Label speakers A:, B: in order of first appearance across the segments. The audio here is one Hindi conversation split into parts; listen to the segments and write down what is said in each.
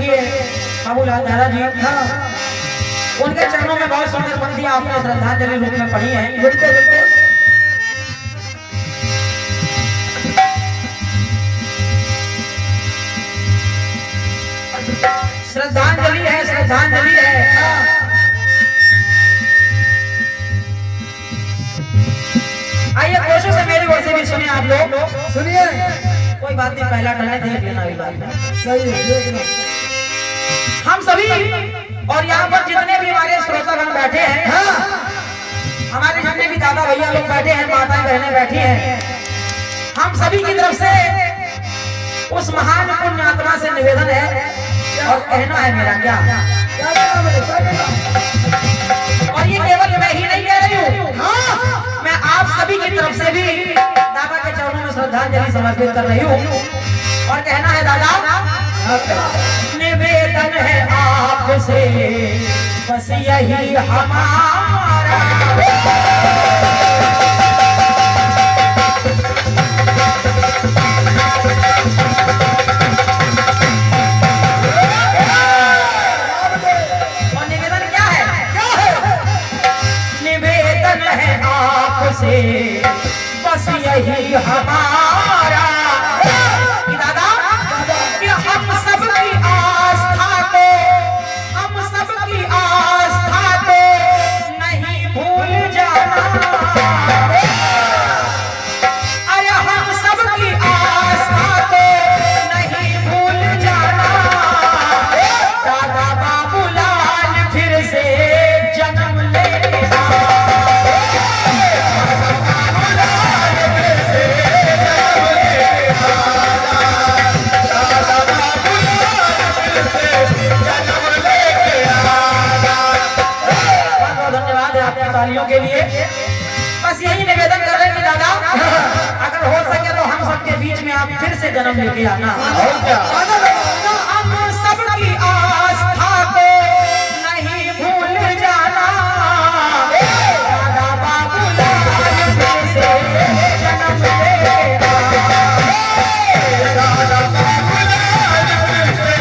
A: स्वर्गीय बाबूलाल दादा जी, उनके चरणों में बहुत सुंदर पंक्तियां आपने श्रद्धांजलि रूप में पढ़ी हैं।
B: बिल्कुल बिल्कुल।
A: श्रद्धांजलि है, श्रद्धांजलि है। आइए कोशिश है मेरी ओर से भी सुनिए आप लोग।
B: सुनिए।
A: कोई बात नहीं, पहला टर्न देख लेना अभी बाद में।
B: सही है, देख लो।
A: हम सभी और यहाँ पर जितने भी हमारे श्रोतागण बैठे हैं, हमारे जितने भी दादा भैया लोग बैठे हैं, माताएं बहनें बैठी हैं, हम सभी की तरफ से उस महान पुण्य आत्मा से निवेदन है और कहना है मेरा क्या और ये केवल मैं ही नहीं कह रही हूँ, मैं आप सभी की तरफ से भी दादा के चरणों में श्रद्धांजलि समर्पित कर रही हूँ और कहना है दादा, निवेदन है आपसे बस यही हमारा, और निवेदन क्या है? निवेदन है आपसे बस यही हमारा कि दादा कि हम सबकी आस्था को, हम सबकी आस्था को नहीं भूल जाना। अरे हम सबकी आस्था को नहीं भूल जाना। दादा बाबूलाल फिर से जन्म लेगा। तालियों के लिए बस यही निवेदन कर रहे हैं कि दादा अगर हो सके तो हम सबके बीच में आप फिर से जन्म लेके आना। हम सबकी आस्था को नहीं भूल जाना। दादा बाबूलाल फिर से जन्म लेके आना। दादा बाबूलाल फिर से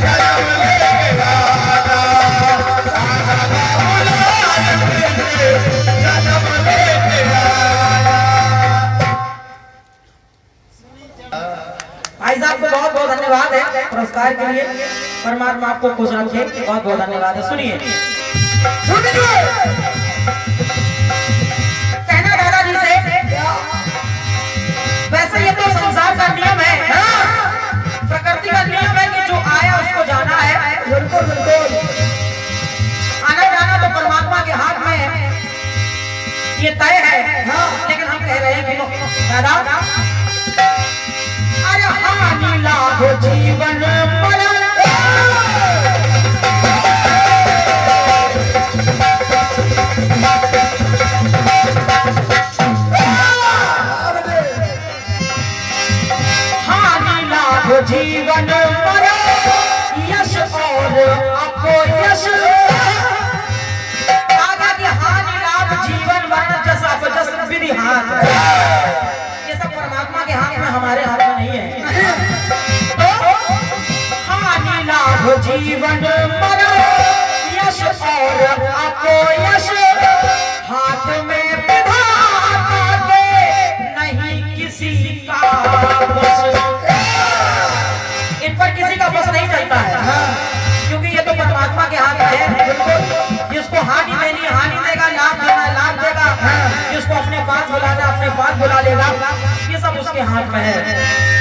A: जन्म लेके आना। भाई साहब को बहुत बहुत धन्यवाद है पुरस्कार के लिए। परमात्मा आपको खुश रखे, बहुत बहुत धन्यवाद है। सुनिए कहना दादाजी से, वैसे ये तो संसार का नियम है, प्रकृति का नियम है कि जो आया उसको जाना है।
B: बिल्कुल बिल्कुल।
A: आना जाना तो परमात्मा के हाथ में है, ये तय है। लेकिन हम कह रहे हैं कि दादा अरे हानि लाभ जीवन मरण, हानि लाभ जीवन मरण, यश और अपयश। हानि लाभ जीवन मरण जस अपजस विधि हाथ, ये सब परमात्मा के हाथ में, हमारे हाथ में नहीं है। तो हानि लाभ जीवन मरण, यश और अपयश, हाथ में विधाता के नहीं किसी का बस। इन पर किसी का बस नहीं चलता है, क्योंकि ये तो परमात्मा के हाथ में है। जिसको हानि देनी हानि देगा, लाभ देना लाभ देगा, जिसको अपने पास बुलाना अपने पास बुला लेगा, ये सब उसके हाथ में है।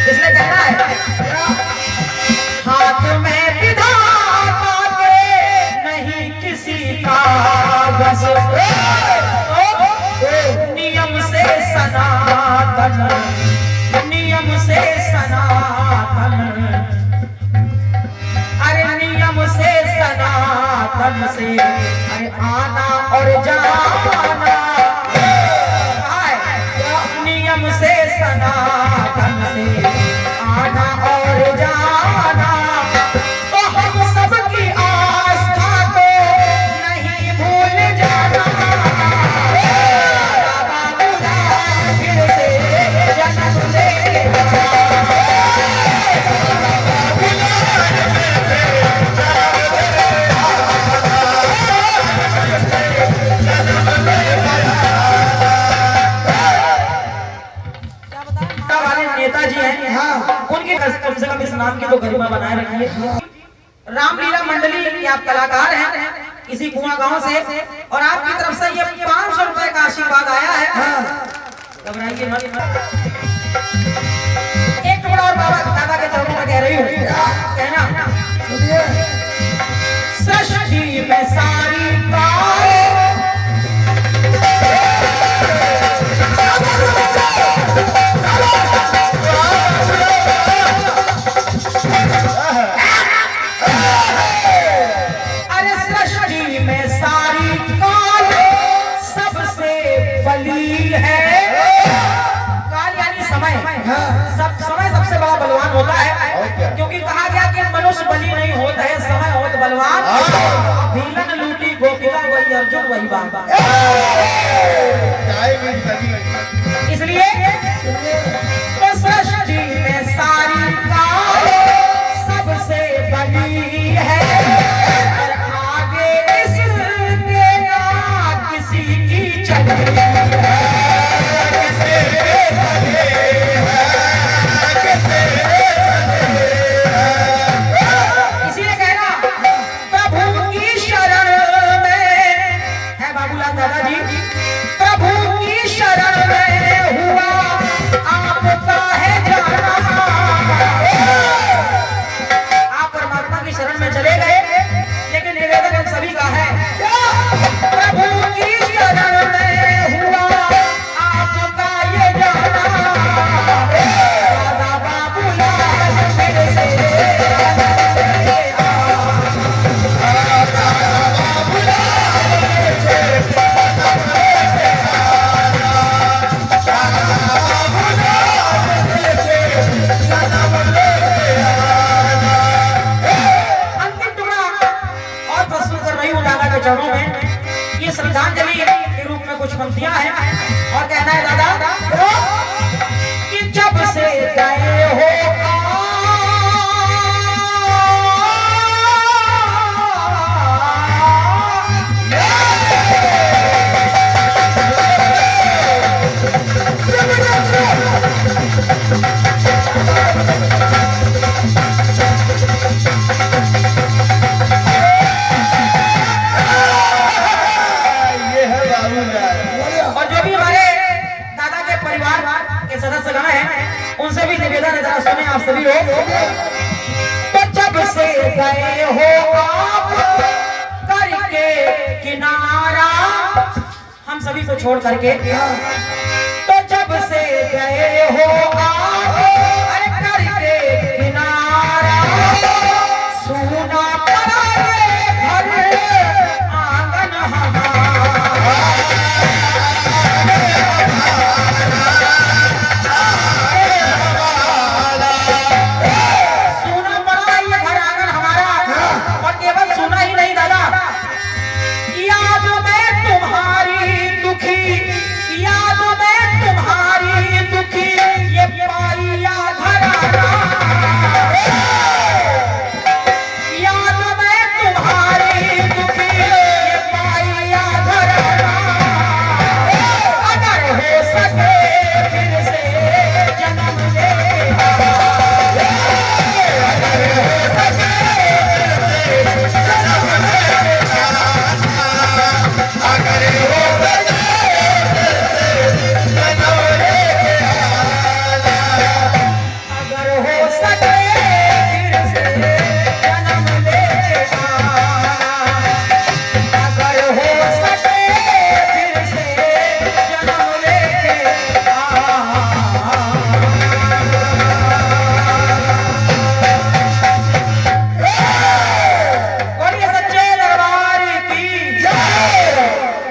A: इसलिए कहना है हाथ में विधाता के नहीं किसी का बस। नियम से सनातन, नियम से सनातन, अरे नियम से सनातन से अरे आना और जाना, नियम से सनातन से आना और जाना। तो हम सबकी आस्था को नहीं भूल जाना। बाबूलाल फिर से जन्म लेके आना। रामलीला मंडली के आप कलाकार हैं इसी कुआं गांव से और आपकी तरफ से ये 500 रुपए का आशीर्वाद आया है। घबराइए मत। एक टुकड़ा और बाबा दादा के चरणों में कह रही हूँ, कहना सृष्टि में सारी होता है, क्योंकि कहा गया कि मनुष्य बलि नहीं होता है, समय होता बलवान। भीलन लूटी गोपिका वही अर्जुन वही बाबा। इसलिए तो सृष्टि में सारी काल सबसे बड़ी है और आगे इसके ना किसी की चली है। चरणों में ये श्रद्धांजलि के रूप में कुछ पंक्तियां हैं और कहना है दादा कि जब से गए हो उनसे भी निवेदन है, जरा सुने आप सभी लोग। तो जब से गए हो आप करके किनारा, हम सभी को छोड़ करके, तो जब से गए हो आप